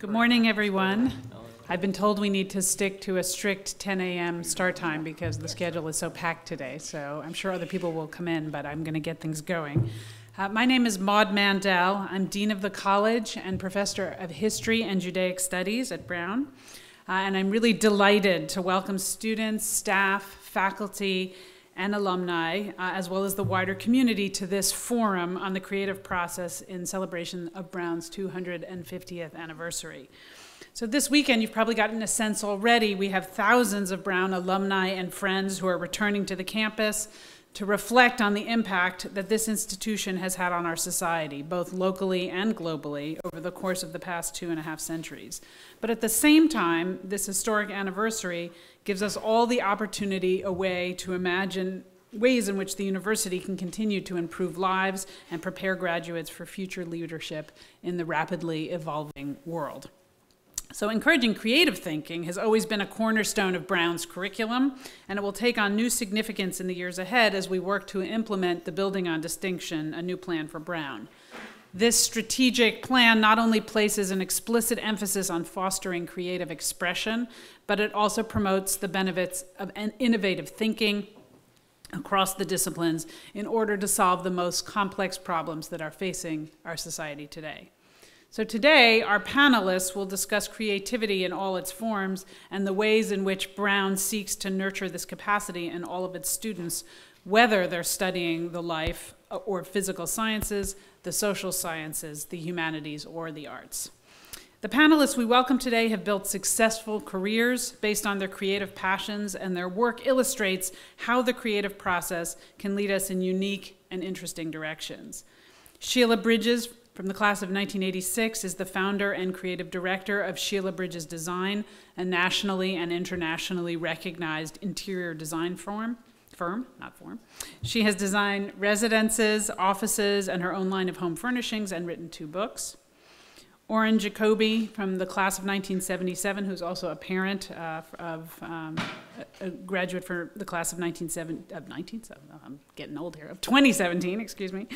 Good morning, everyone. I've been told we need to stick to a strict 10 a.m. start time because the schedule is so packed today, so I'm sure other people will come in, but I'm going to get things going. My name is Maud Mandel. I'm Dean of the College and Professor of History and Judaic Studies at Brown, and I'm really delighted to welcome students, staff, faculty, and alumni, as well as the wider community, to this forum on the creative process in celebration of Brown's 250th anniversary. So this weekend, you've probably gotten a sense already, we have thousands of Brown alumni and friends who are returning to the campus to reflect on the impact that this institution has had on our society, both locally and globally, over the course of the past 2.5 centuries. But at the same time, this historic anniversary gives us all the opportunity, a way to imagine ways in which the university can continue to improve lives and prepare graduates for future leadership in the rapidly evolving world. So encouraging creative thinking has always been a cornerstone of Brown's curriculum, and it will take on new significance in the years ahead as we work to implement the Building on Distinction, a new plan for Brown. This strategic plan not only places an explicit emphasis on fostering creative expression, but it also promotes the benefits of innovative thinking across the disciplines in order to solve the most complex problems that are facing our society today. So today, our panelists will discuss creativity in all its forms and the ways in which Brown seeks to nurture this capacity in all of its students, whether they're studying the life or physical sciences, the social sciences, the humanities, or the arts. The panelists we welcome today have built successful careers based on their creative passions, and their work illustrates how the creative process can lead us in unique and interesting directions. Sheila Bridges, from the class of 1986, is the founder and creative director of Sheila Bridges Design, a nationally and internationally recognized interior design firm. She has designed residences, offices, and her own line of home furnishings, and written 2 books. Oren Jacoby, from the class of 1977, who's also a parent of a graduate for the class of 2017, excuse me,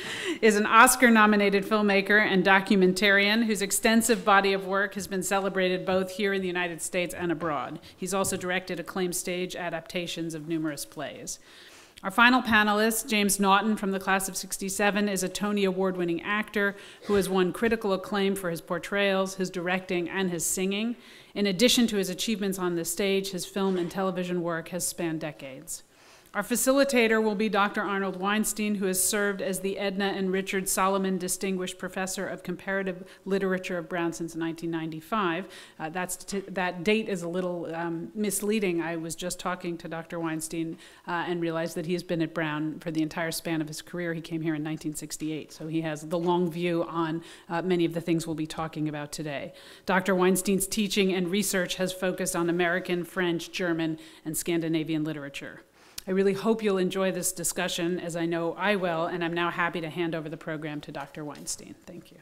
is an Oscar-nominated filmmaker and documentarian whose extensive body of work has been celebrated both here in the United States and abroad. He's also directed acclaimed stage adaptations of numerous plays. Our final panelist, James Naughton, from the class of '67, is a Tony Award-winning actor who has won critical acclaim for his portrayals, his directing, and his singing. In addition to his achievements on the stage, his film and television work has spanned decades. Our facilitator will be Dr. Arnold Weinstein, who has served as the Edna and Richard Salomon Distinguished Professor of Comparative Literature of Brown since 1995. That date is a little misleading. I was just talking to Dr. Weinstein and realized that he has been at Brown for the entire span of his career. He came here in 1968, so he has the long view on many of the things we'll be talking about today. Dr. Weinstein's teaching and research has focused on American, French, German, and Scandinavian literature. I really hope you'll enjoy this discussion, as I know I will, and I'm now happy to hand over the program to Dr. Weinstein. Thank you.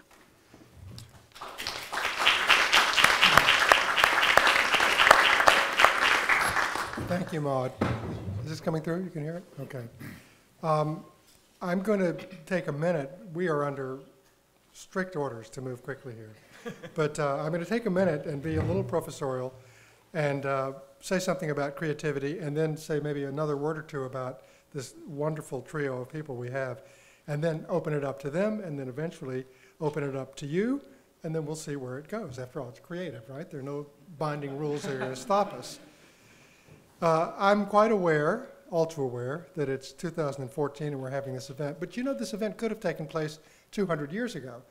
Thank you, Maud. Is this coming through? You can hear it? Okay. I'm going to take a minute. We are under strict orders to move quickly here. But I'm going to take a minute and be a little professorial and say something about creativity, and then say maybe another word or 2 about this wonderful trio of people we have, and then open it up to them, and then eventually open it up to you, and then we'll see where it goes. After all, it's creative, right? There are no binding rules that are going to stop us. I'm quite aware, all too aware, that it's 2014 and we're having this event, but you know this event could have taken place 200 years ago,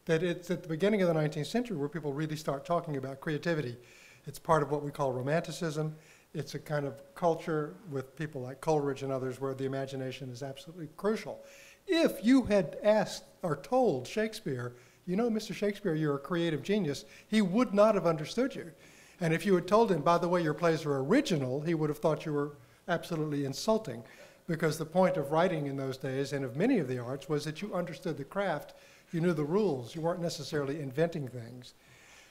that it's at the beginning of the 19th century where people really start talking about creativity. It's part of what we call Romanticism. It's a kind of culture with people like Coleridge and others where the imagination is absolutely crucial. If you had asked or told Shakespeare, you know, Mr. Shakespeare, you're a creative genius, he would not have understood you. And if you had told him, by the way, your plays are original, he would have thought you were absolutely insulting, because the point of writing in those days, and of many of the arts, was that you understood the craft, you knew the rules, you weren't necessarily inventing things.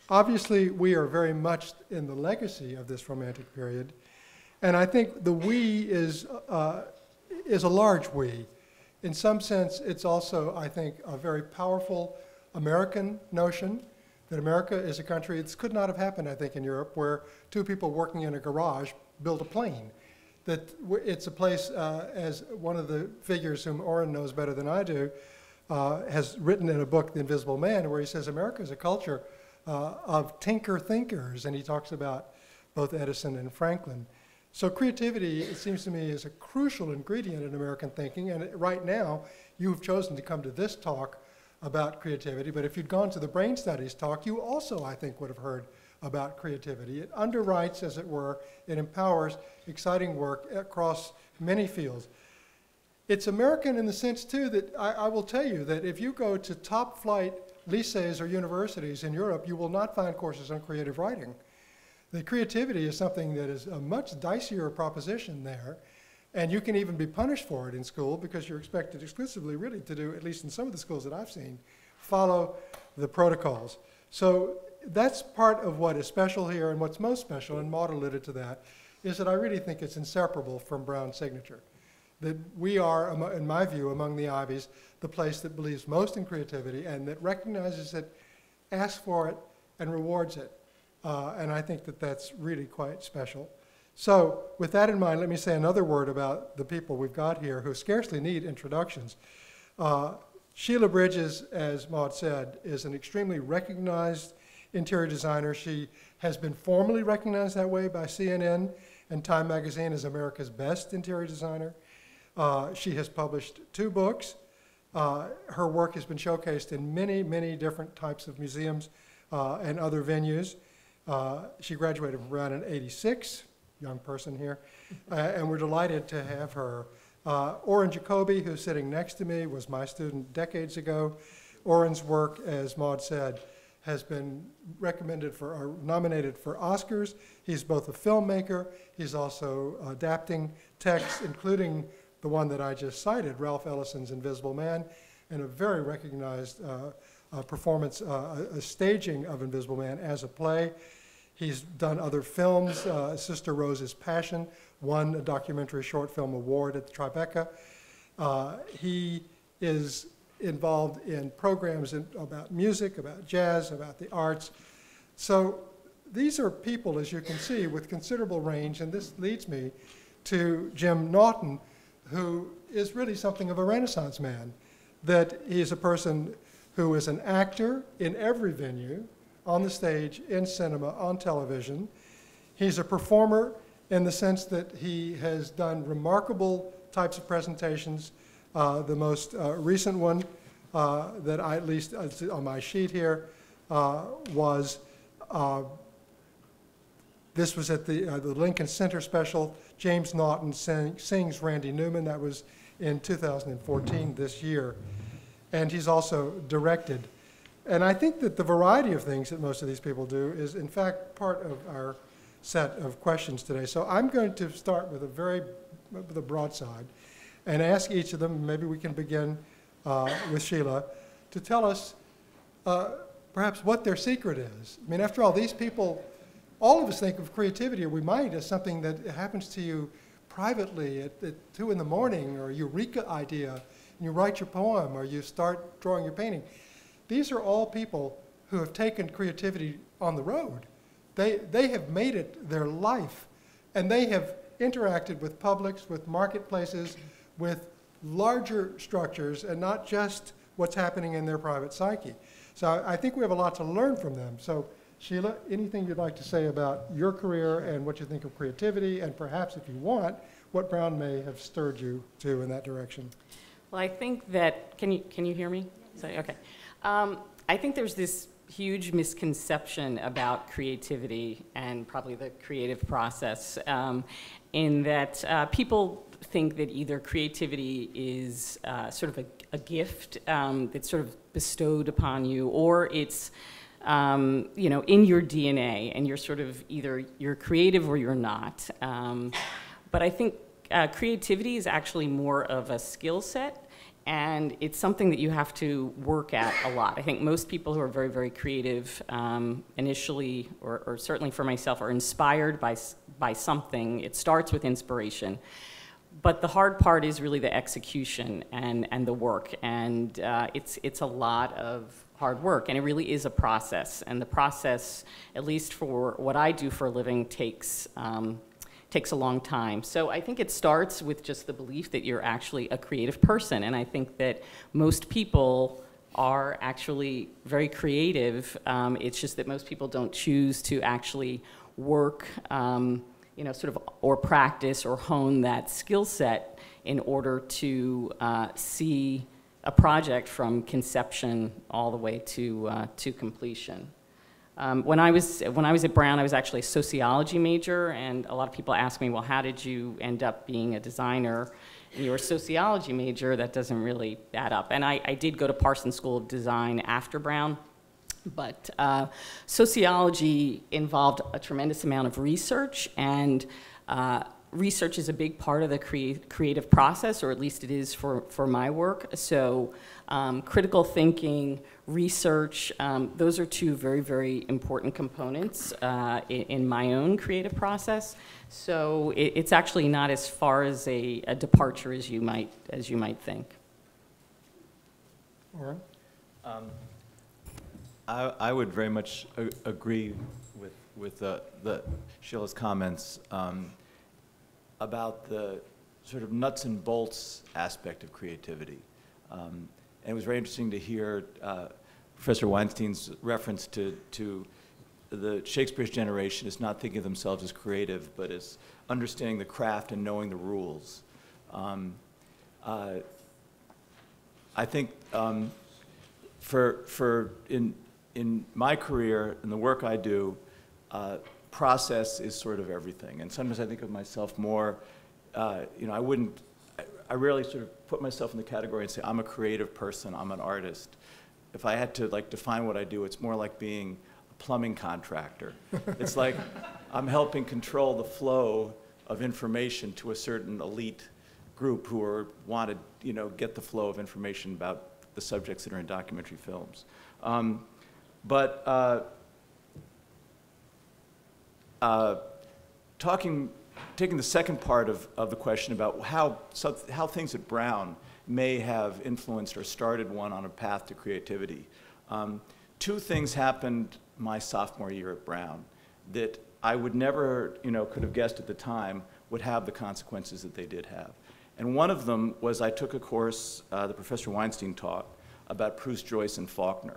Obviously, we are very much in the legacy of this romantic period, and I think the we is a large we. In some sense, it's also, I think, a very powerful American notion that America is a country, this could not have happened, I think, in Europe, where two people working in a garage build a plane. That it's a place, as one of the figures whom Oren knows better than I do, has written in a book, The Invisible Man, where he says America is a culture of tinker thinkers, and he talks about both Edison and Franklin. So creativity, it seems to me, is a crucial ingredient in American thinking, and right now, you've chosen to come to this talk about creativity, but if you'd gone to the brain studies talk, you also, I think, would have heard about creativity. It underwrites, as it were, it empowers exciting work across many fields. It's American in the sense, too, that I will tell you that if you go to top flight lycées or universities in Europe, you will not find courses on creative writing. The creativity is something that is a much dicier proposition there, and you can even be punished for it in school because you're expected exclusively really to do, at least in some of the schools that I've seen, follow the protocols. So that's part of what is special here, and what's most special, and Maud alluded to that, is that I really think it's inseparable from Brown's signature. That we are, in my view, among the Ivies, the place that believes most in creativity and that recognizes it, asks for it, and rewards it. And I think that that's really quite special. So with that in mind, let me say another word about the people we've got here who scarcely need introductions. Sheila Bridges, as Maud said, is an extremely recognized interior designer. She has been formally recognized that way by CNN and Time Magazine as America's best interior designer. She has published 2 books. Her work has been showcased in many, many different types of museums and other venues. She graduated from Brown in '86, young person here, and we're delighted to have her. Oren Jacoby, who's sitting next to me, was my student decades ago. Oren's work, as Maud said, has been recommended for, or nominated for Oscars. He's both a filmmaker, he's also adapting texts, including the one that I just cited, Ralph Ellison's Invisible Man, and a very recognized performance, a staging of Invisible Man as a play. He's done other films. Sister Rose's Passion won a documentary short film award at the Tribeca. He is involved in programs about music, about jazz, about the arts. So these are people, as you can see, with considerable range, and this leads me to Jim Naughton, who is really something of a Renaissance man, that he is a person who is an actor in every venue, on the stage, in cinema, on television. He's a performer in the sense that he has done remarkable types of presentations. The most recent one that I, at least on my sheet here, was, this was at the Lincoln Center special. James Naughton sings Randy Newman. That was in 2014, this year. And he's also directed. And I think that the variety of things that most of these people do is, in fact, part of our set of questions today. So I'm going to start with a broadside and ask each of them, maybe we can begin with Sheila, to tell us perhaps what their secret is. I mean, after all, these people, all of us think of creativity, or we might, as something that happens to you privately at 2 in the morning, or a eureka idea, and you write your poem, or you start drawing your painting. These are all people who have taken creativity on the road. They have made it their life, and they have interacted with publics, with marketplaces, with larger structures, and not just what's happening in their private psyche. So I think we have a lot to learn from them. So Sheila, anything you'd like to say about your career and what you think of creativity, and perhaps, if you want, what Brown may have stirred you to in that direction? Well, I think that, can you hear me? Sorry, okay. I think there's this huge misconception about creativity and probably the creative process, in that people think that either creativity is sort of a gift that's sort of bestowed upon you, or it's you know, in your DNA, and you're sort of either you're creative or you're not. But I think creativity is actually more of a skill set, and it's something that you have to work at a lot. I think most people who are very, very creative initially, or certainly for myself, are inspired by something. It starts with inspiration. But the hard part is really the execution and the work, and it's a lot of hard work, and it really is a process. And the process, at least for what I do for a living, takes a long time. So I think it starts with just the belief that you're actually a creative person, and I think that most people are actually very creative. It's just that most people don't choose to actually work, you know, sort of, or practice or hone that skill set in order to see a project from conception all the way to completion. When I was at Brown, I was actually a sociology major, and a lot of people ask me, well, how did you end up being a designer? And you were a sociology major, that doesn't really add up. And I did go to Parsons School of Design after Brown, but sociology involved a tremendous amount of research, and research is a big part of the creative process, or at least it is for my work. So critical thinking, research, those are two very, very important components in my own creative process. So it's actually not as far as a departure as you might think. Oren? I would very much agree with Sheila's comments about the sort of nuts and bolts aspect of creativity. And it was very interesting to hear Professor Weinstein's reference to the Shakespeare's generation as not thinking of themselves as creative, but as understanding the craft and knowing the rules. I think in my career, in the work I do, process is sort of everything. And sometimes I think of myself more, you know, I rarely sort of put myself in the category and say, I'm a creative person, I'm an artist. If I had to like define what I do, it's more like being a plumbing contractor. It's like I'm helping control the flow of information to a certain elite group who want to, you know, get the flow of information about the subjects that are in documentary films. Taking the second part of the question about how things at Brown may have influenced or started one on a path to creativity. Two things happened my sophomore year at Brown that I would never, you know, could have guessed at the time would have the consequences that they did have. And one of them was I took a course that Professor Weinstein taught about Proust, Joyce, and Faulkner.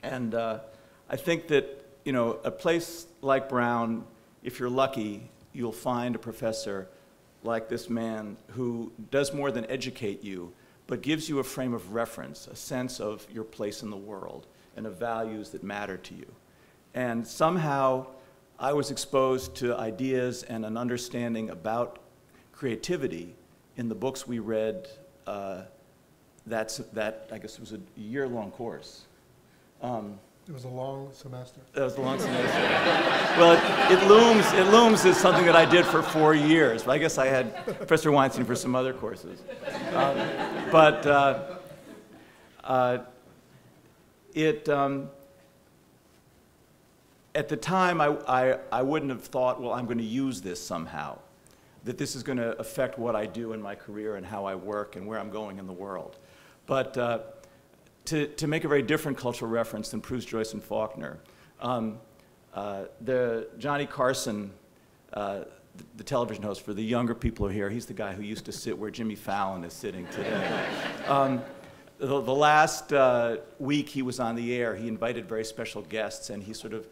And I think that, you know, a place like Brown, if you're lucky, you'll find a professor like this man who does more than educate you, but gives you a frame of reference, a sense of your place in the world, and of values that matter to you. And somehow I was exposed to ideas and an understanding about creativity in the books we read. That I guess was a year-long course. It was a long semester. That was a long semester. Well, it looms as something that I did for 4 years. But I guess I had Professor Weinstein for some other courses. At the time, I wouldn't have thought, well, I'm going to use this somehow, that this is going to affect what I do in my career and how I work and where I'm going in the world. But to make a very different cultural reference than Proust, Joyce, and Faulkner, the Johnny Carson, the television host, for the younger people who are here, he's the guy who used to sit where Jimmy Fallon is sitting today. The last week he was on the air, he invited very special guests, and he sort of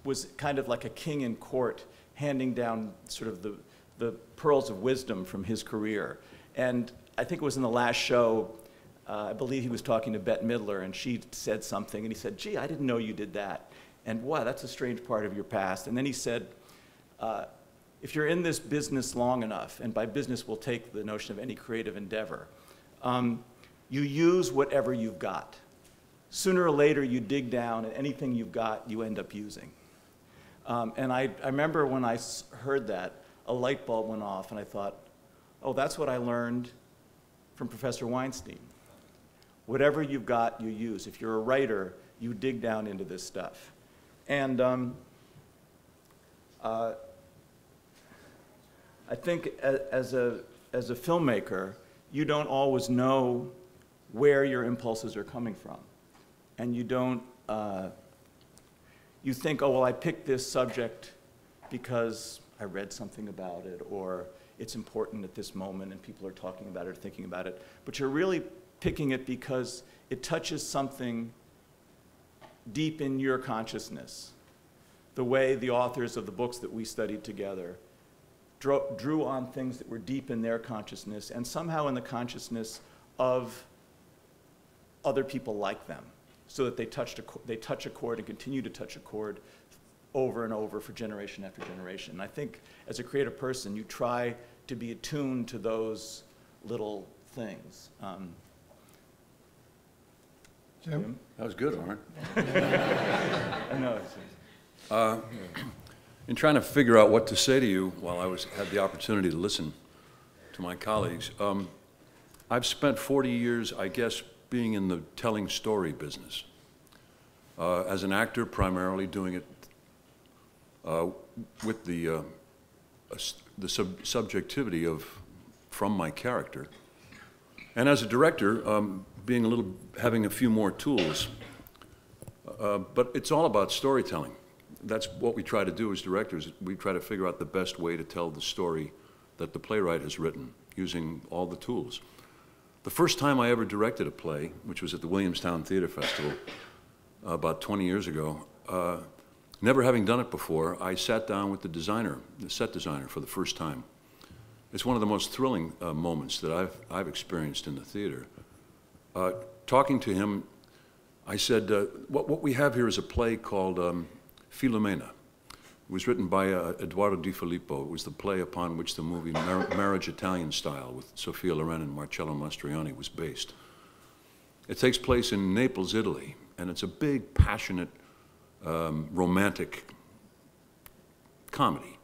was kind of like a king in court, handing down sort of the pearls of wisdom from his career. And I think it was in the last show, I believe he was talking to Bette Midler, and she said something, and he said, gee, I didn't know you did that. And wow, that's a strange part of your past. And then he said, if you're in this business long enough, and by business we'll take the notion of any creative endeavor, you use whatever you've got. Sooner or later you dig down, and anything you've got you end up using. And I remember when I heard that, a light bulb went off, and I thought, oh, that's what I learned from Professor Weinstein. Whatever you've got, you use. If you're a writer, you dig down into this stuff. And I think as a filmmaker, you don't always know where your impulses are coming from. and you don't, you think, oh, well, I picked this subject because I read something about it, or it's important at this moment and people are talking about it or thinking about it. But you're really picking it because it touches something deep in your consciousness. The way the authors of the books that we studied together drew on things that were deep in their consciousness and somehow in the consciousness of other people like them, so that they touch a chord and continue to touch a chord over and over for generation after generation. And I think as a creative person, you try to be attuned to those little things. Jim? That was good, Oren. I know. In trying to figure out what to say to you while I had the opportunity to listen to my colleagues, I've spent 40 years, I guess, being in the telling story business. As an actor, primarily doing it with the subjectivity from my character. And as a director, having a few more tools. But it's all about storytelling. That's what we try to do as directors. We try to figure out the best way to tell the story that the playwright has written, using all the tools. The first time I ever directed a play, which was at the Williamstown Theater Festival about 20 years ago, never having done it before, I sat down with the set designer for the first time. It's one of the most thrilling moments that I've experienced in the theater. Talking to him, I said, what we have here is a play called Philomena. It was written by Edoardo Di Filippo. It was the play upon which the movie Marriage Italian Style with Sophia Loren and Marcello Mastroianni was based. It takes place in Naples, Italy, and it's a big, passionate, romantic comedy.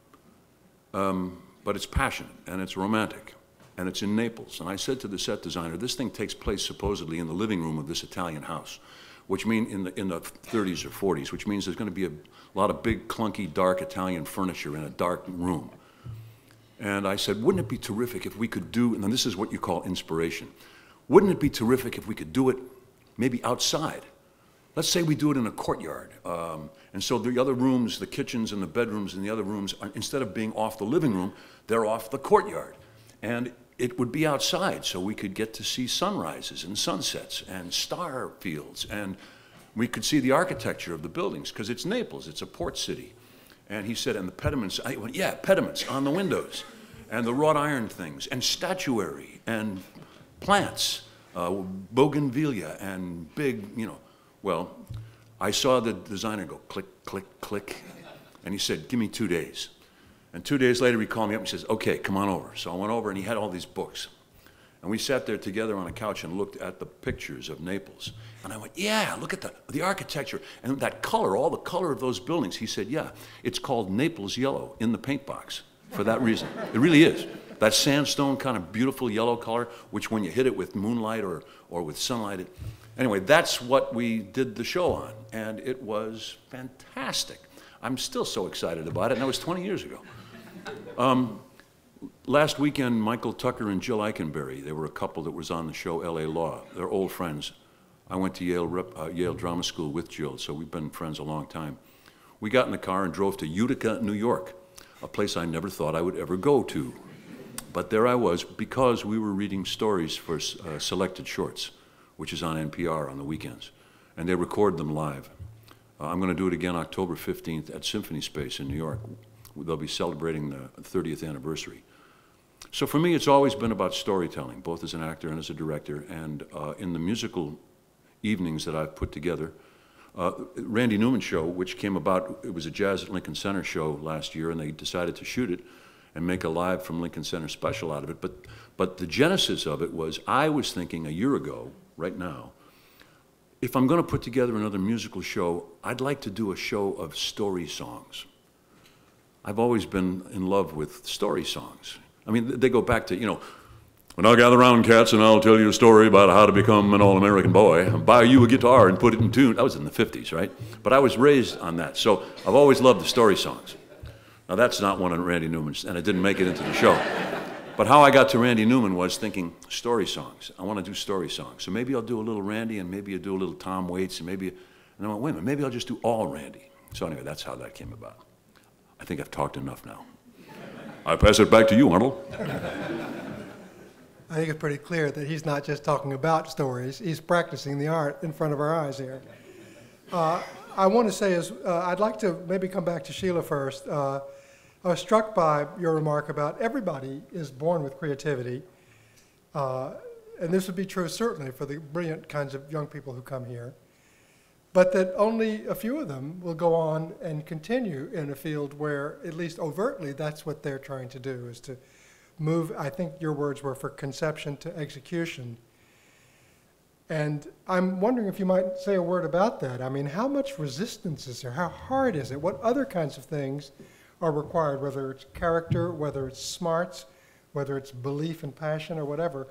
But it's passionate, and it's romantic, and it's in Naples. And I said to the set designer, this thing takes place supposedly in the living room of this Italian house, which means in the 30s or 40s, which means there's going to be a lot of big, clunky, dark Italian furniture in a dark room. And I said, wouldn't it be terrific if we could do, and this is what you call inspiration, wouldn't it be terrific if we could do it maybe outside? Let's say we do it in a courtyard. And so the other rooms, the kitchens and the bedrooms and the other rooms, instead of being off the living room, they're off the courtyard. And it would be outside, so we could get to see sunrises and sunsets and star fields, and we could see the architecture of the buildings, because it's Naples, it's a port city. And he said, and the pediments, I went, yeah, pediments on the windows, and the wrought iron things, and statuary, and plants, bougainvillea, and big, well, I saw the designer go click, click, click, and he said, give me 2 days. And 2 days later, he called me up and says, okay, come on over. So I went over, and he had all these books. And we sat there together on a couch and looked at the pictures of Naples. And I went, yeah, look at the architecture. And that color, all the color of those buildings. He said, yeah, it's called Naples yellow in the paint box for that reason. It really is. That sandstone kind of beautiful yellow color, which when you hit it with moonlight or with sunlight, anyway, that's what we did the show on. And it was fantastic. I'm still so excited about it, and that was 20 years ago. Last weekend, Michael Tucker and Jill Eikenberry, they were a couple that was on the show L.A. Law. They're old friends. I went to Yale Drama School with Jill, so we've been friends a long time. We got in the car and drove to Utica, New York, a place I never thought I would ever go to. But there I was, because we were reading stories for Selected Shorts, which is on NPR on the weekends, and they record them live. I'm going to do it again October 15th at Symphony Space in New York. They'll be celebrating the 30th anniversary. So for me, it's always been about storytelling, both as an actor and as a director. And in the musical evenings that I've put together, Randy Newman show, which came about, it was a Jazz at Lincoln Center show last year, and they decided to shoot it and make a live from Lincoln Center special out of it. But the genesis of it was, I was thinking a year ago, right now, if I'm going to put together another musical show, I'd like to do a show of story songs. I've always been in love with story songs. I mean, they go back to, when I'll gather around, cats, and I'll tell you a story about how to become an all-American boy, and buy you a guitar and put it in tune. That was in the 50s, right? But I was raised on that, so I've always loved the story songs. Now, that's not one of Randy Newman's, and it didn't make it into the show. But how I got to Randy Newman was thinking story songs. I want to do story songs. So maybe I'll do a little Randy, and maybe I'll do a little Tom Waits, and maybe, and I went, wait a minute, maybe I'll just do all Randy. So anyway, that's how that came about. I think I've talked enough now. I pass it back to you, Arnold. I think it's pretty clear that he's not just talking about stories, he's practicing the art in front of our eyes here. I want to say I'd like to maybe come back to Sheila first. I was struck by your remark about everybody is born with creativity, and this would be true certainly for the brilliant kinds of young people who come here, but that only a few of them will go on and continue in a field where, at least overtly, that's what they're trying to do, is to move, I think your words were, for conception to execution. And I'm wondering if you might say a word about that. I mean, how much resistance is there? How hard is it? What other kinds of things are required, whether it's character, whether it's smarts, whether it's belief and passion or whatever,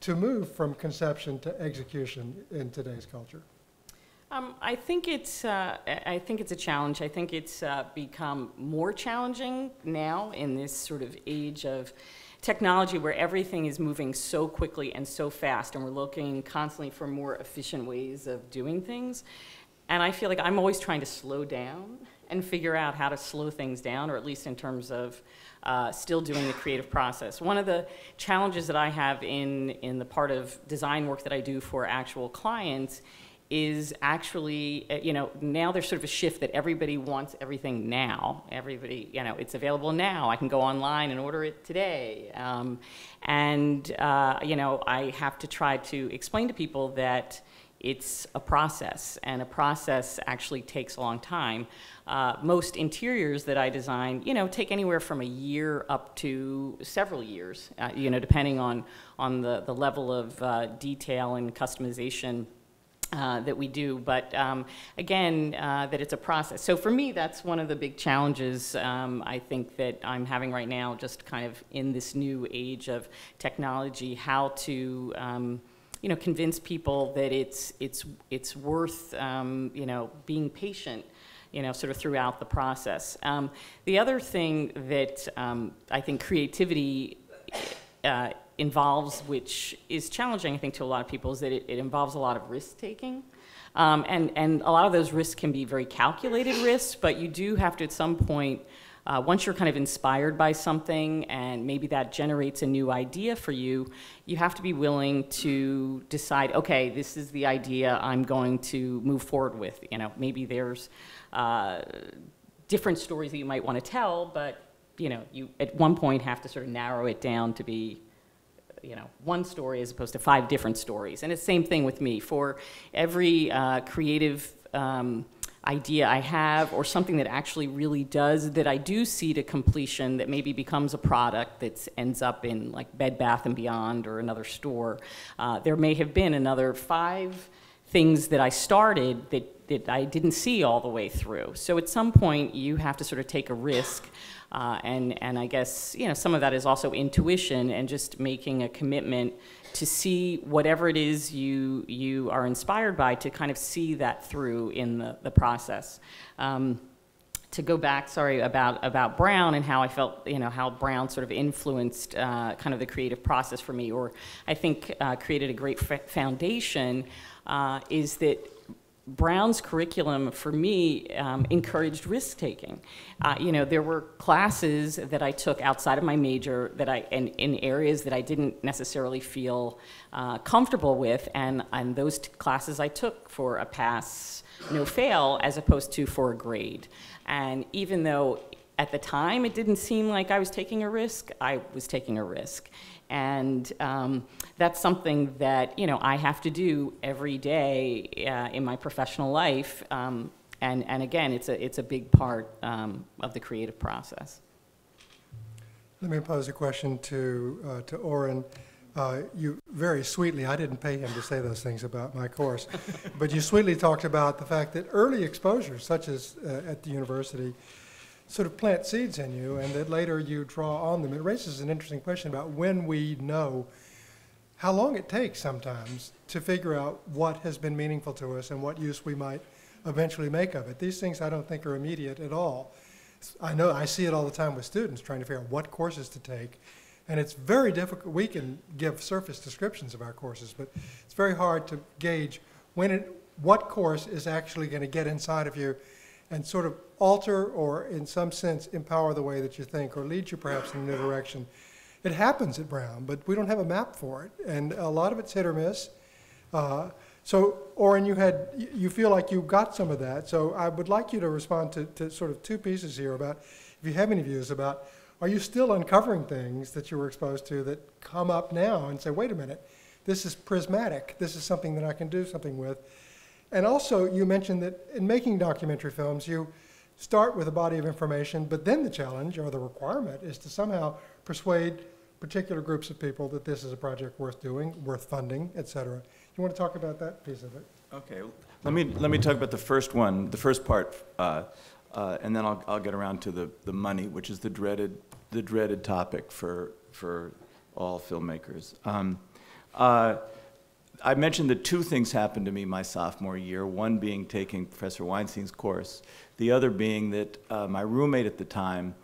to move from conception to execution in today's culture? I think it's a challenge. I think it's become more challenging now in this sort of age of technology where everything is moving so quickly and so fast, and we're looking constantly for more efficient ways of doing things. And I feel like I'm always trying to slow down and figure out how to slow things down, or at least in terms of still doing the creative process. One of the challenges that I have in the part of design work that I do for actual clients is actually, now there's sort of a shift that everybody wants everything now. Everybody, it's available now. I can go online and order it today. I have to try to explain to people that it's a process, and a process actually takes a long time. Most interiors that I design, take anywhere from a year up to several years, depending on the level of detail and customization that we do, but again, that it's a process. So for me, that's one of the big challenges I think that I'm having right now, just kind of in this new age of technology, how to convince people that it's worth being patient, sort of throughout the process. The other thing that I think creativity involves, which is challenging, I think, to a lot of people, is that it involves a lot of risk-taking. And a lot of those risks can be very calculated risks, but you do have to, at some point, once you're kind of inspired by something and maybe that generates a new idea for you, you have to be willing to decide, okay, this is the idea I'm going to move forward with. Maybe there's different stories that you might want to tell, but you at one point have to sort of narrow it down to be one story as opposed to 5 different stories. And it's the same thing with me. For every creative idea I have, or something that actually really does, that I do see to completion, that maybe becomes a product that ends up in like Bed Bath & Beyond or another store, there may have been another 5 things that I started that I didn't see all the way through. So at some point, you have to sort of take a risk. And I guess, some of that is also intuition and just making a commitment to see whatever it is you are inspired by, to kind of see that through in the process. To go back, about Brown and how I felt, how Brown sort of influenced kind of the creative process for me, or I think created a great foundation, is that Brown's curriculum, for me, encouraged risk-taking. There were classes that I took outside of my major and in areas that I didn't necessarily feel comfortable with, and those classes I took for a pass, no fail, as opposed to for a grade. And even though at the time it didn't seem like I was taking a risk, I was taking a risk. And that's something that I have to do every day in my professional life. And again, it's a big part of the creative process. Let me pose a question to Oren. You very sweetly, I didn't pay him to say those things about my course, but you sweetly talked about the fact that early exposure, such as at the university, sort of plant seeds in you, and that later you draw on them. It raises an interesting question about when we know how long it takes sometimes to figure out what has been meaningful to us and what use we might eventually make of it. These things I don't think are immediate at all. I know I see it all the time with students trying to figure out what courses to take, And it's very difficult. We can give surface descriptions of our courses, but it's very hard to gauge what course is actually going to get inside of you and sort of alter or, in some sense, empower the way that you think or lead you perhaps in a new direction. It happens at Brown, but we don't have a map for it, and a lot of it's hit or miss. So, Oren, you feel like you got some of that, so I would like you to respond to sort of two pieces here about, if you have any views about, are you still uncovering things that you were exposed to that come up now and say, wait a minute, this is prismatic, this is something that I can do something with. And also, you mentioned that in making documentary films, you start with a body of information, but then the challenge or the requirement is to somehow persuade particular groups of people that this is a project worth doing, worth funding, et cetera. You want to talk about that piece of it? Okay, let me talk about the first part, and then I'll get around to the money, which is the dreaded topic for all filmmakers. I mentioned that two things happened to me my sophomore year, one being taking Professor Weinstein's course, the other being that my roommate at the time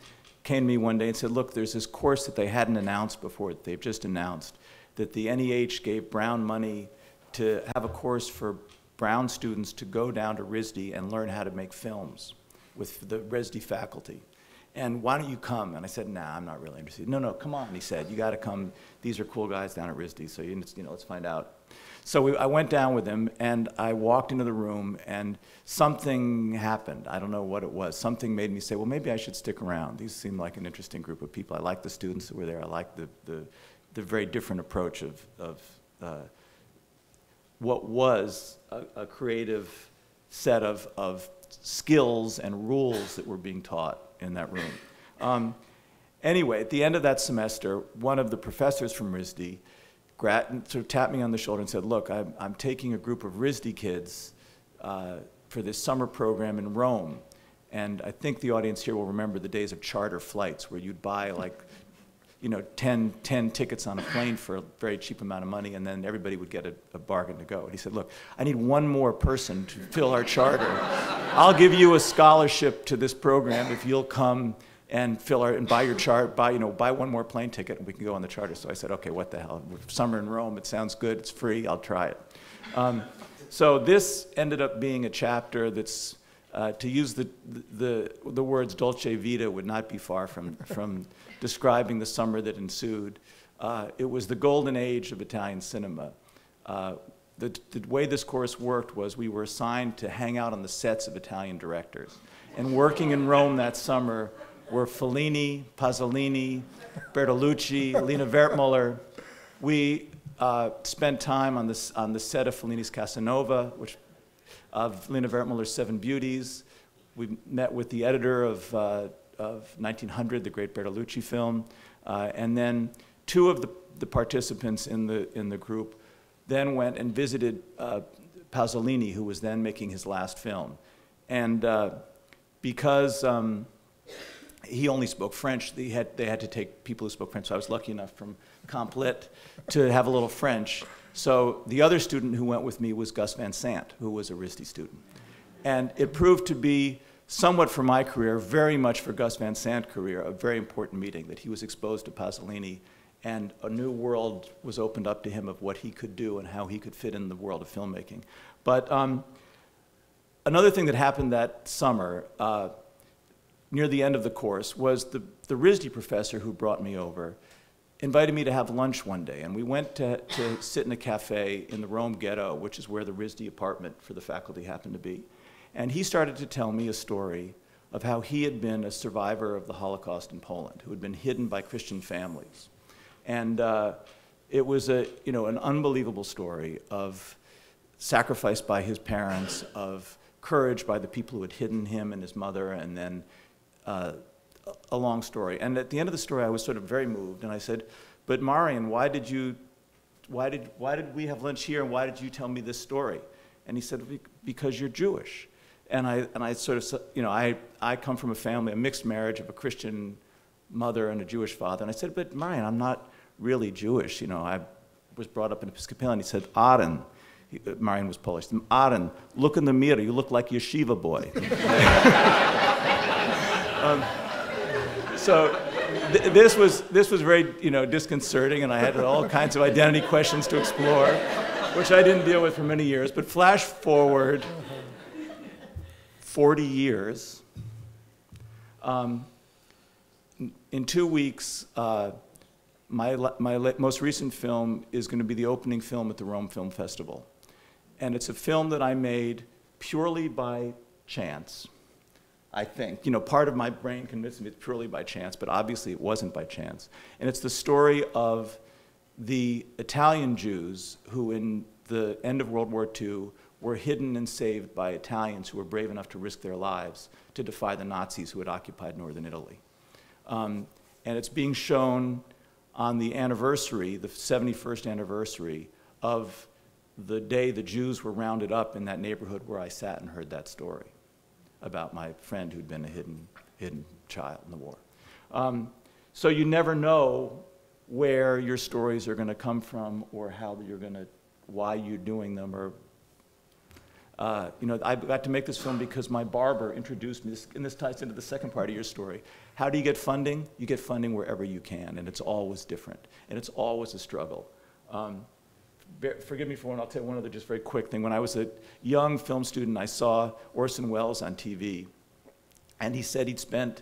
came to me one day and said, look, there's this course that they hadn't announced before, that they've just announced, that the NEH gave Brown money to have a course for Brown students to go down to RISD and learn how to make films with the RISD faculty. And why don't you come? And I said, nah, I'm not really interested. No, come on, he said. You got to come. These are cool guys down at RISD, so let's find out. So I went down with him, and I walked into the room, and something happened. I don't know what it was. Something made me say, well, maybe I should stick around. These seem like an interesting group of people. I like the students that were there. I like the very different approach of what was a creative set of skills and rules that were being taught in that room. Anyway, at the end of that semester, one of the professors from RISD sort of tapped me on the shoulder and said, look, I'm taking a group of RISD kids for this summer program in Rome. And I think the audience here will remember the days of charter flights where you'd buy like, 10 tickets on a plane for a very cheap amount of money, and then everybody would get a bargain to go. And he said, look, I need one more person to fill our charter. I'll give you a scholarship to this program if you'll come and buy your chart, buy one more plane ticket, and we can go on the charter. So I said, okay, what the hell? Summer in Rome, it sounds good, it's free, I'll try it. So this ended up being a chapter that's, to use the words dolce vita would not be far from describing the summer that ensued. It was the golden age of Italian cinema. The way this course worked was we were assigned to hang out on the sets of Italian directors. And working in Rome that summer were Fellini, Pasolini, Bertolucci, Lina Wertmuller. We spent time on the set of Fellini's Casanova, of Lina Wertmuller's Seven Beauties. We met with the editor of 1900, the great Bertolucci film. And then two of the participants in the group then went and visited Pasolini, who was then making his last film. And because he only spoke French, they had to take people who spoke French. So I was lucky enough from Comp Lit to have a little French. So the other student who went with me was Gus Van Sant, who was a RISD student. And it proved to be somewhat for my career, very much for Gus Van Sant's career, a very important meeting, that he was exposed to Pasolini, and a new world was opened up to him of what he could do and how he could fit in the world of filmmaking. But another thing that happened that summer, near the end of the course, was the RISD professor who brought me over invited me to have lunch one day, and we went to sit in a cafe in the Rome ghetto, which is where the RISD apartment for the faculty happened to be. And he started to tell me a story of how he had been a survivor of the Holocaust in Poland, who had been hidden by Christian families. And it was an unbelievable story of sacrifice by his parents, of courage by the people who had hidden him and his mother, and then a long story. And at the end of the story, I was sort of very moved, and I said, "But Marian, why did we have lunch here, and why did you tell me this story?" And he said, "Because you're Jewish." And I sort of, I come from a family, a mixed marriage of a Christian mother and a Jewish father. And I said, "But Marian, I'm not really Jewish. I was brought up in Episcopalian." He said, "Oren," Marian was Polish. "Oren, look in the mirror. You look like a yeshiva boy." So this was very, disconcerting, and I had all kinds of identity questions to explore, which I didn't deal with for many years. But flash forward 40 years. In 2 weeks, my most recent film is going to be the opening film at the Rome Film Festival. And it's a film that I made purely by chance, I think. Part of my brain convinced me it's purely by chance, but obviously it wasn't by chance. And it's the story of the Italian Jews who, in the end of World War II, were hidden and saved by Italians who were brave enough to risk their lives to defy the Nazis who had occupied northern Italy. And it's being shown on the anniversary, the 71st anniversary of the day the Jews were rounded up in that neighborhood where I sat and heard that story about my friend who'd been a hidden child in the war. So you never know where your stories are going to come from, or why you're doing them, or I got to make this film because my barber introduced me, and this ties into the second part of your story. How do you get funding? You get funding wherever you can, and it's always different, and it's always a struggle. Forgive me for one, I'll tell you one other just very quick thing. When I was a young film student, I saw Orson Welles on TV, and he said he'd spent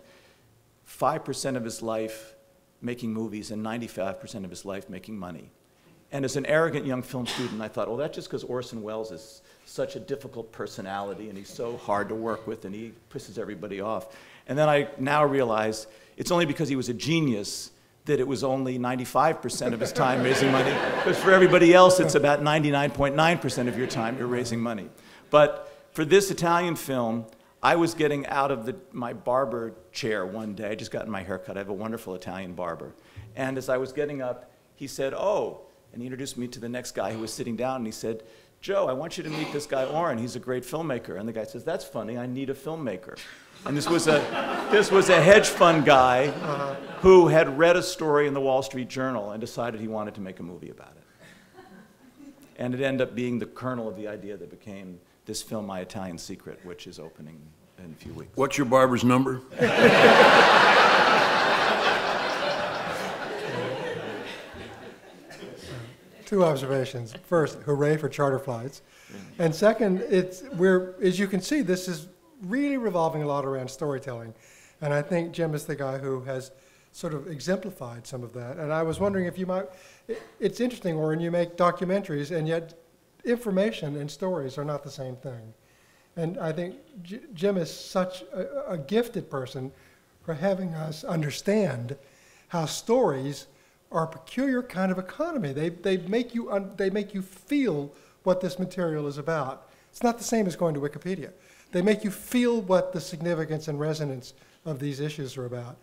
5% of his life making movies and 95% of his life making money. And as an arrogant young film student, I thought, well, that's just because Orson Welles is such a difficult personality, and he's so hard to work with, and he pisses everybody off. And then I now realize it's only because he was a genius that it was only 95% of his time raising money, because for everybody else, it's about 99.9% of your time you're raising money. But for this Italian film, I was getting out of my barber chair one day. I just gotten my hair cut. I have a wonderful Italian barber. And as I was getting up, he said, oh, and he introduced me to the next guy who was sitting down, and he said, Joe, I want you to meet this guy, Oren. He's a great filmmaker. And the guy says, that's funny, I need a filmmaker. And this was a hedge fund guy who had read a story in the Wall Street Journal and decided he wanted to make a movie about it. And it ended up being the kernel of the idea that became this film, My Italian Secret, which is opening in a few weeks. What's your barber's number? Two observations. First, hooray for charter flights. And second, as you can see, this is really revolving a lot around storytelling. And I think Jim is the guy who has sort of exemplified some of that. And I was wondering if you might, it's interesting, Oren, you make documentaries, and yet information and stories are not the same thing. And I think Jim is such a gifted person for having us understand how stories are a peculiar kind of economy. They make you feel what this material is about. It's not the same as going to Wikipedia. They make you feel what the significance and resonance of these issues are about.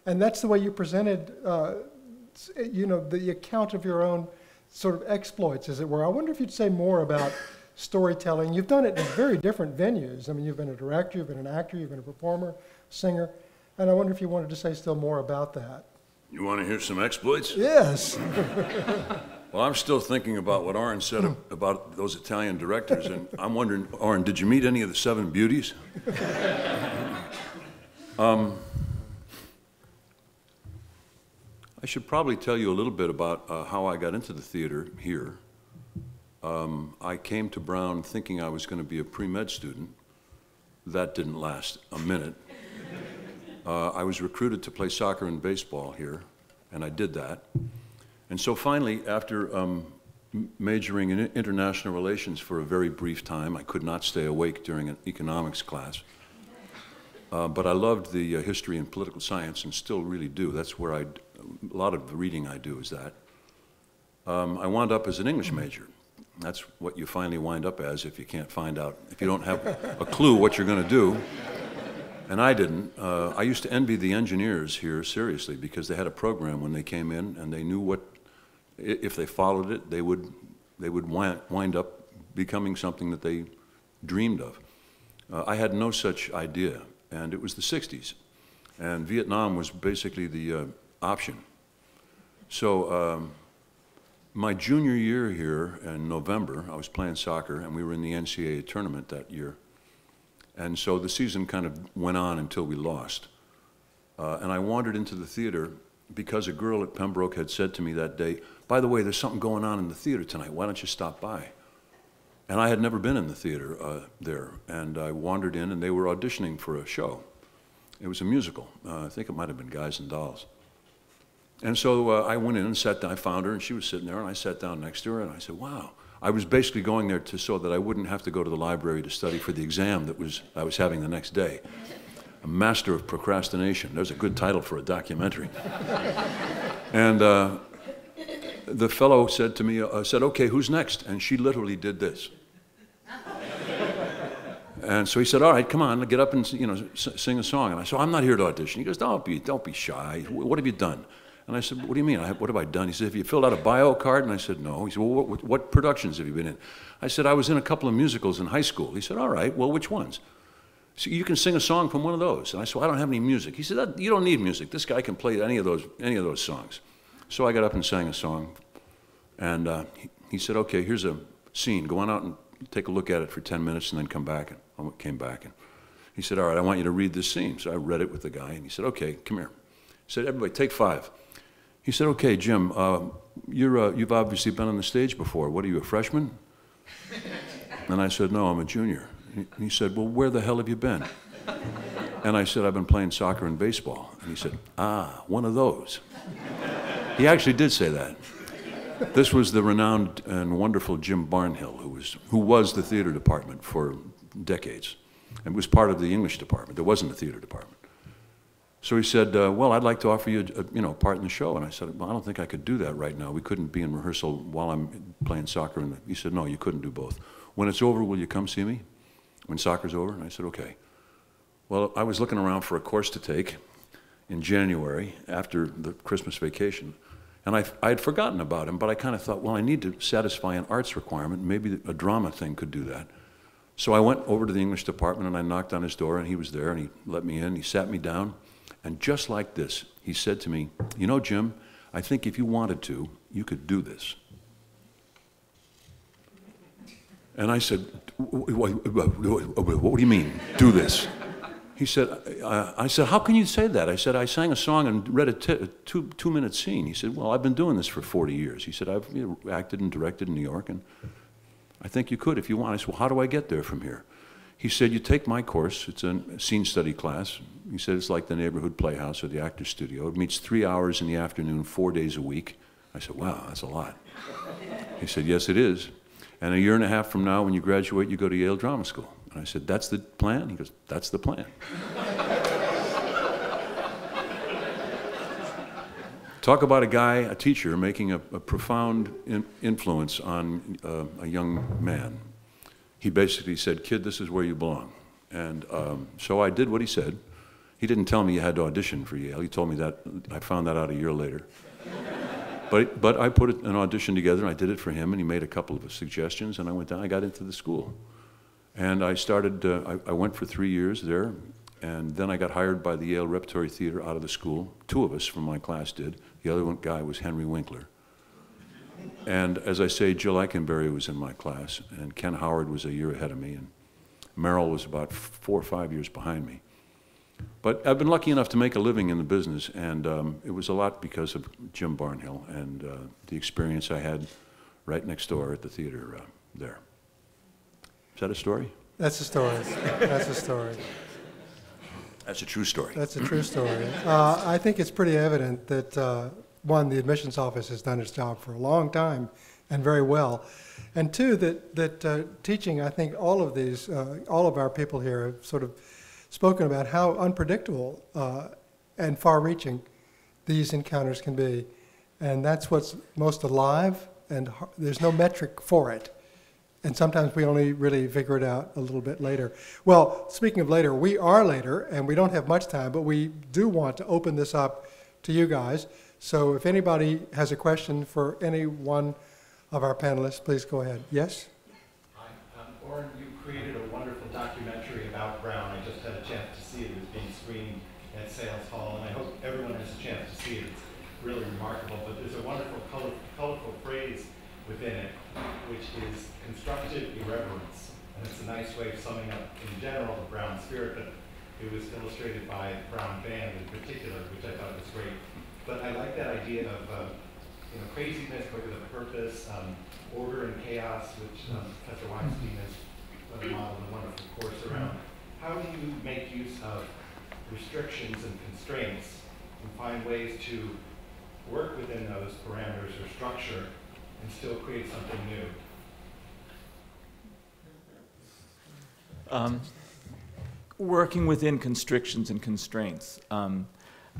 And that's the way you presented, the account of your own sort of exploits, as it were. I wonder if you'd say more about storytelling. You've done it in very different venues. I mean, you've been a director, you've been an actor, you've been a performer, singer, and I wonder if you wanted to say still more about that. You want to hear some exploits? Yes. Well, I'm still thinking about what Oren said about those Italian directors, and I'm wondering, Oren, did you meet any of the Seven Beauties? I should probably tell you a little bit about how I got into the theater here. I came to Brown thinking I was going to be a pre-med student. That didn't last a minute. I was recruited to play soccer and baseball here, and I did that. And so finally, after majoring in international relations for a very brief time, I could not stay awake during an economics class. But I loved the history and political science, and still really do. That's where a lot of the reading I do is that. I wound up as an English major. That's what you finally wind up as if you can't find out, if you don't have a clue what you're going to do. And I didn't. I used to envy the engineers here, seriously, because they had a program when they came in, and they knew what, if they followed it, they would wind up becoming something that they dreamed of. I had no such idea, and it was the 60s, and Vietnam was basically the option. So my junior year here in November, I was playing soccer, and we were in the NCAA tournament that year. And so the season kind of went on until we lost. and I wandered into the theater because a girl at Pembroke had said to me that day, by the way, there's something going on in the theater tonight. Why don't you stop by? And I had never been in the theater there. And I wandered in, and they were auditioning for a show. It was a musical. I think it might have been Guys and Dolls. And so I went in and sat down. I found her, and she was sitting there, and I sat down next to her, and I said, wow. I was basically going there so that I wouldn't have to go to the library to study for the exam that I was having the next day. A master of procrastination. There's a good title for a documentary. And the fellow said to me, okay, who's next? And she literally did this. And so he said, all right, come on, get up and sing a song. And I said, I'm not here to audition. He goes, don't be shy. What have you done? And I said, what do you mean? What have I done? He said, have you filled out a bio card? And I said, no. He said, well, what productions have you been in? I said, I was in a couple of musicals in high school. He said, all right, well, which ones? So you can sing a song from one of those. And I said, well, I don't have any music. He said, you don't need music. This guy can play any of those songs. So I got up and sang a song. And he said, okay, here's a scene. Go on out and take a look at it for 10 minutes and then come back. And I came back. And he said, all right, I want you to read this scene. So I read it with the guy. And he said, okay, come here. He said, everybody, take 5. He said, okay, Jim, you've obviously been on the stage before. What are you, a freshman? And I said, no, I'm a junior. And he said, well, where the hell have you been? And I said, I've been playing soccer and baseball. And he said, one of those. He actually did say that. This was the renowned and wonderful Jim Barnhill, who was the theater department for decades, and was part of the English department. There wasn't a theater department. So he said, well, I'd like to offer you a part in the show. And I said, well, I don't think I could do that right now. We couldn't be in rehearsal while I'm playing soccer. And he said, no, you couldn't do both. When it's over, will you come see me? When soccer's over? And I said, okay. Well, I was looking around for a course to take in January after the Christmas vacation. And I had forgotten about him, but I kind of thought, well, I need to satisfy an arts requirement. Maybe a drama thing could do that. So I went over to the English department, and I knocked on his door, and he was there, and he let me in. He sat me down. And just like this, he said to me, you know, Jim, I think if you wanted to, you could do this. And I said, what do you mean, do this? He said, I said, how can you say that? I said, I sang a song and read a two-minute scene. He said, well, I've been doing this for 40 years. He said, I've acted and directed in New York, and I think you could if you want. I said, well, how do I get there from here? He said, you take my course. It's a scene study class. He said, it's like the neighborhood playhouse or the actor's studio. It meets 3 hours in the afternoon, 4 days a week. I said, wow, that's a lot. He said, yes, it is. And a year and a half from now, when you graduate, you go to Yale Drama School. And I said, that's the plan? He goes, that's the plan. Talk about a guy, a teacher, making a profound influence on a young man. He basically said, kid, this is where you belong. And so I did what he said. He didn't tell me you had to audition for Yale. He told me that. I found that out a year later. But I put an audition together, and I did it for him, and he made a couple of suggestions, and I went down. I got into the school. And I started, I went for 3 years there, and then I got hired by the Yale Repertory Theater out of the school. 2 of us from my class did. The other guy was Henry Winkler. And as I say, Jill Eikenberry was in my class, and Ken Howard was a year ahead of me, and Merrill was about 4 or 5 years behind me. But I've been lucky enough to make a living in the business, and it was a lot because of Jim Barnhill and the experience I had right next door at the theater there. Is that a story? That's a story. That's a story. That's a true story. That's a true story. I think it's pretty evident that, one, the admissions office has done its job for a long time and very well. And two, that teaching, I think all of our people here have sort of spoken about how unpredictable and far-reaching these encounters can be. And that's what's most alive, and there's no metric for it. And sometimes we only really figure it out a little bit later. Well, speaking of later, we are later, and we don't have much time, but we do want to open this up to you guys. So if anybody has a question for any one of our panelists, please go ahead. Yes? Hi, Oren, you created a wonderful documentary about Brown. I just had a chance to see it. It was being screened at Sales Hall, and I hope everyone has a chance to see it. It's really remarkable, but there's a wonderful, colorful phrase within it, which is constructive irreverence. And it's a nice way of summing up, in general, the Brown spirit. But It was illustrated by the Brown Band in particular, which I thought was great. But I like that idea of craziness, but with a purpose, order and chaos, which Professor Weinstein has modeled a wonderful course around. How do you make use of restrictions and constraints and find ways to work within those parameters or structure and still create something new? Working within constrictions and constraints. I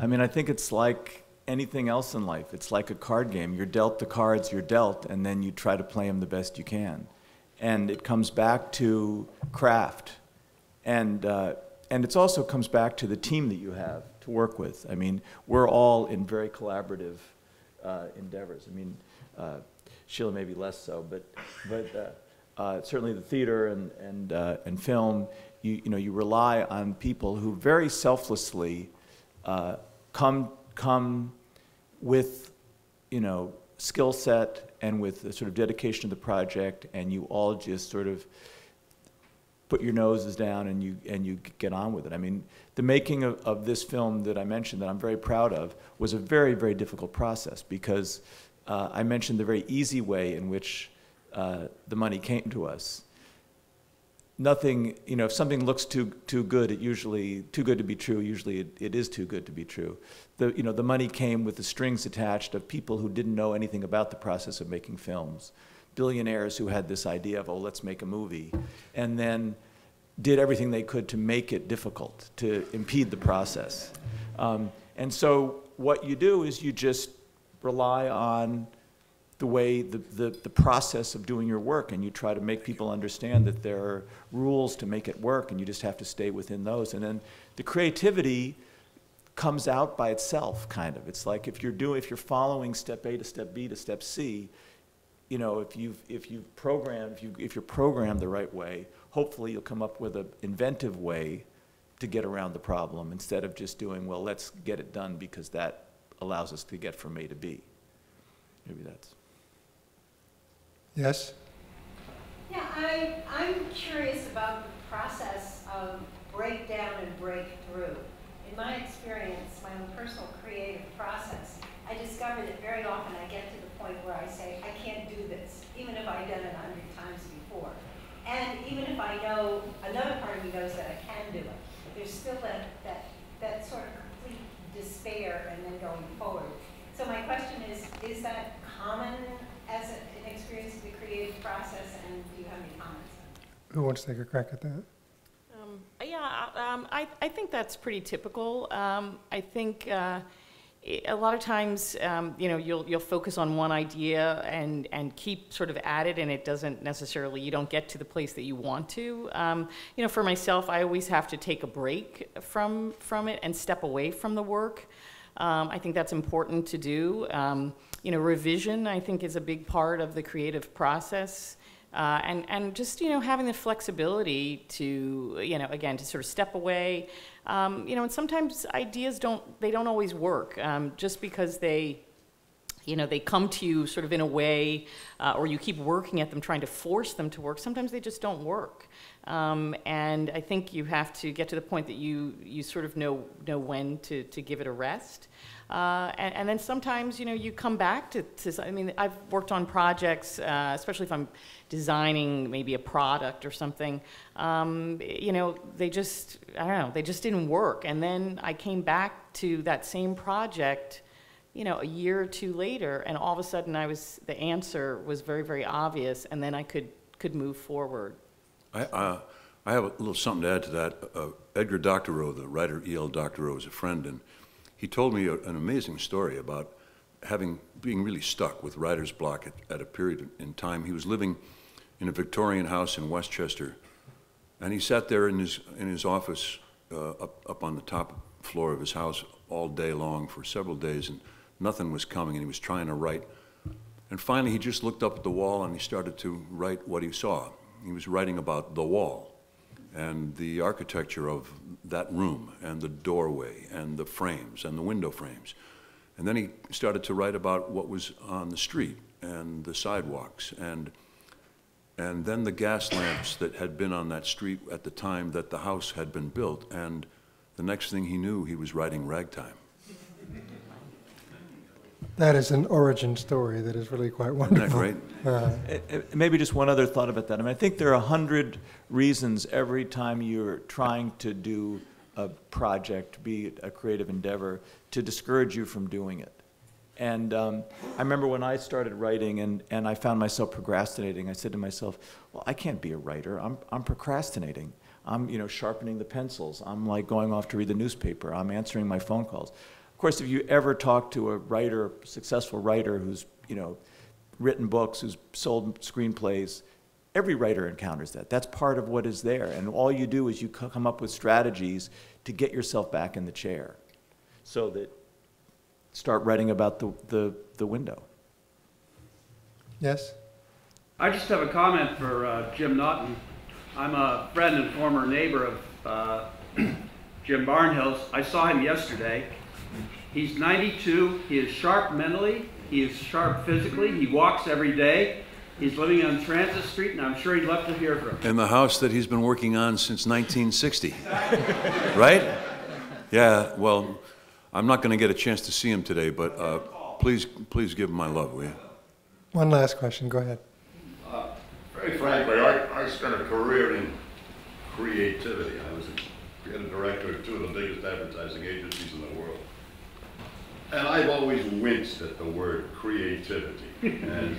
mean, I think it's like anything else in life. It's like a card game. You're dealt the cards you're dealt, and then you try to play them the best you can. And it comes back to craft. And it also comes back to the team that you have to work with. I mean, we're all in very collaborative endeavors. I mean, Sheila maybe less so, but certainly the theater and film, you rely on people who very selflessly come with, skill set and with a sort of dedication to the project, and you all just sort of put your noses down and you get on with it. I mean, the making of this film that I mentioned that I'm very proud of was a very, very difficult process because I mentioned the very easy way in which the money came to us. Nothing, if something looks too good, it usually, too good to be true, usually it is too good to be true. The money came with the strings attached of people who didn't know anything about the process of making films. Billionaires who had this idea of, oh, let's make a movie, and then did everything they could to make it difficult, to impede the process. And so what you do is you just rely on the way, the process of doing your work, and you try to make people understand that there are rules to make it work, and you just have to stay within those. And then the creativity comes out by itself, kind of. It's like if you're following step A to step B to step C, if you're programmed the right way, hopefully you'll come up with an inventive way to get around the problem instead of just doing, well, let's get it done because that allows us to get from A to B. Maybe that's. Yes? Yeah, I'm curious about the process of breakdown and breakthrough. In my experience, my own personal creative process, I discover that very often I get to the point where I say, I can't do this, even if I've done it 100 times before. And even if I know, another part of me knows that I can do it, there's still that sort of complete despair and then going forward. So my question is that common as an experience of the creative process, and do you have any comments? Who wants to take a crack at that? I think that's pretty typical. I think a lot of times, you'll focus on one idea and keep sort of at it, and it doesn't necessarily, you don't get to the place that you want to. For myself, I always have to take a break from it and step away from the work. I think that's important to do. Revision, I think, is a big part of the creative process. And just, having the flexibility to, again, to sort of step away. And sometimes ideas don't always work just because they come to you sort of in a way, or you keep working at them, trying to force them to work. Sometimes they just don't work. And I think you have to get to the point that you sort of know when to give it a rest. And then sometimes, you come back to, I mean, I've worked on projects, especially if I'm designing maybe a product or something, they just, I don't know, they just didn't work. And then I came back to that same project, a year or two later, and all of a sudden the answer was very, very obvious, and then I could move forward. I have a little something to add to that. Edgar Doctorow, the writer E.L. Doctorow, is a friend, and he told me an amazing story about being really stuck with writer's block at a period in time. He was living in a Victorian house in Westchester, and he sat there in his office up on the top floor of his house all day long for several days, and nothing was coming, and he was trying to write. And finally, he just looked up at the wall, and he started to write what he saw. He was writing about the wall and the architecture of that room and the doorway and the frames and the window frames. And then he started to write about what was on the street and the sidewalks and then the gas lamps that had been on that street at the time that the house had been built. And the next thing he knew, he was writing Ragtime. That is an origin story that is really quite wonderful. Isn't that great? Maybe just one other thought about that. I mean, I think there are 100 reasons every time you're trying to do a project, be it a creative endeavor, to discourage you from doing it. And I remember when I started writing and I found myself procrastinating, I said to myself, well, I can't be a writer. I'm procrastinating. I'm, you know, sharpening the pencils. I'm like going off to read the newspaper. I'm answering my phone calls. Of course, if you ever talk to a writer, a successful writer who's, you know, written books, who's sold screenplays, every writer encounters that. That's part of what is there. And all you do is you come up with strategies to get yourself back in the chair so that start writing about the window. Yes? I just have a comment for Jim Naughton. I'm a friend and former neighbor of Jim Barnhill's. I saw him yesterday. He's 92. He is sharp mentally. He is sharp physically. He walks every day. He's living on Transit Street, and I'm sure he'd love to hear from him. In the house that he's been working on since 1960. Right? Yeah, well, I'm not going to get a chance to see him today, but please give him my love, will you? One last question. Go ahead. Very frankly, I spent a career in creativity. I was a creative director of two of the biggest advertising agencies in the world. And I've always winced at the word creativity. And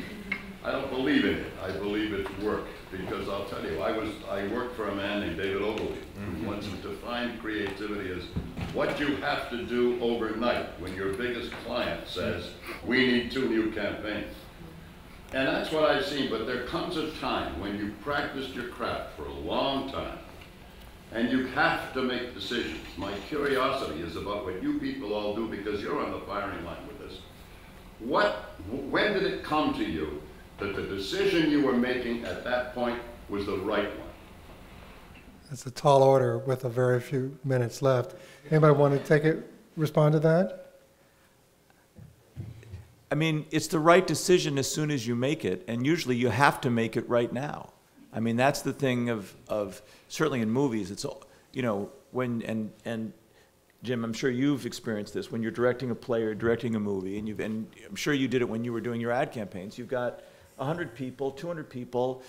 I don't believe in it. I believe it's work. Because I'll tell you, I worked for a man named David Ogilvy, who once defined creativity as what you have to do overnight when your biggest client says, we need 2 new campaigns. And that's what I've seen, but there comes a time when you've practiced your craft for a long time, and you have to make decisions. My curiosity is about what you people all do, because you're on the firing line with this. When did it come to you that the decision you were making at that point was the right one? That's a tall order with a very few minutes left. Anybody want to respond to that? I mean, it's the right decision as soon as you make it, and usually you have to make it right now. I mean, that's the thing of certainly in movies, it's, you know, when, and Jim, I'm sure you've experienced this, when you're directing a play or directing a movie, and I'm sure you did it when you were doing your ad campaigns, you've got 100 people, 200 people,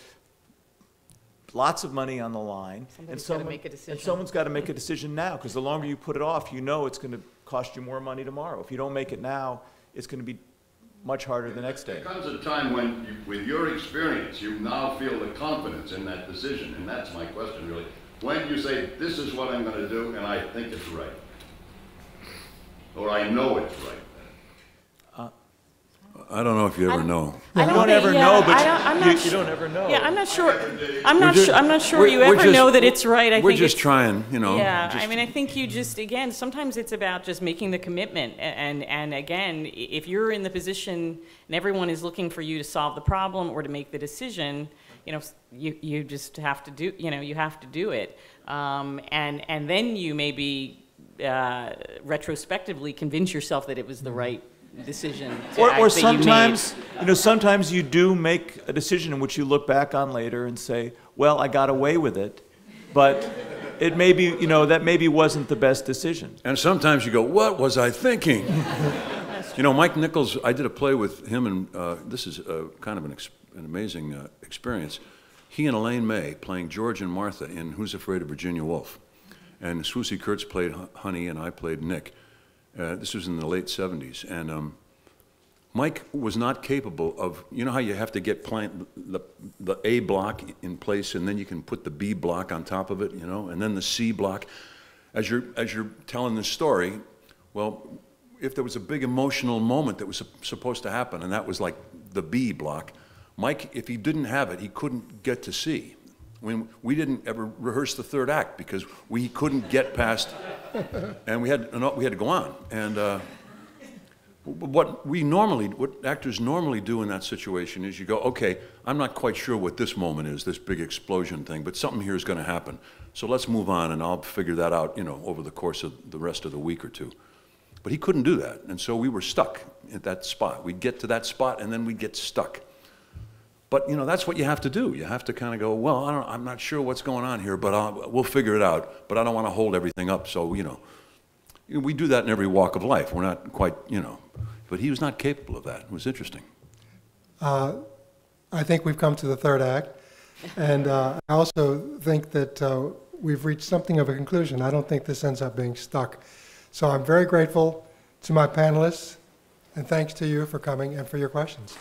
lots of money on the line, and someone's got to make a decision now, because the longer you put it off, you know it's going to cost you more money tomorrow. If you don't make it now, it's going to be much harder the next day. There comes a time when, with your experience, you now feel the confidence in that decision, and that's my question really. When you say, this is what I'm going to do, and I think it's right, or I know it's right. I don't know if you ever know. You don't ever know, but you don't ever know. Yeah, I'm not sure. I'm not sure you ever know that it's right. We're just trying, you know. Yeah, I mean, I think you just, again, sometimes it's about just making the commitment. And again, if you're in the position and everyone is looking for you to solve the problem or to make the decision, you know, you just have to do, you know, you have to do it. And then you maybe retrospectively convince yourself that it was the right decision or sometimes you know, sometimes you do make a decision in which you look back on later and say, well, I got away with it, but it maybe, you know, that maybe wasn't the best decision. And sometimes you go, what was I thinking? You know, Mike Nichols, I did a play with him, and this is kind of an amazing experience. He and Elaine May playing George and Martha in Who's Afraid of Virginia Woolf, and Swoosie Kurtz played Honey and I played Nick. This was in the late 70s, and Mike was not capable of, you know how you have to get the A block in place, and then you can put the B block on top of it, you know, and then the C block. As you're telling the story, well, if there was a big emotional moment that was supposed to happen, and that was like the B block, Mike, if he didn't have it, he couldn't get to C. When we didn't ever rehearse the third act because we couldn't get past, and we had to go on. And what actors normally do in that situation is you go, okay, I'm not quite sure what this moment is, this big explosion thing, but something here is going to happen. So let's move on, and I'll figure that out, you know, over the course of the rest of the week or two. But he couldn't do that, and so we were stuck at that spot. We'd get to that spot, and then we'd get stuck. But, that's what you have to do. You have to kind of go, well, I'm not sure what's going on here, but we'll figure it out. But I don't want to hold everything up. So, we do that in every walk of life. We're not quite, but he was not capable of that. It was interesting. I think we've come to the third act. And I also think that we've reached something of a conclusion. I don't think this ends up being stuck. So I'm very grateful to my panelists, and thanks to you for coming and for your questions.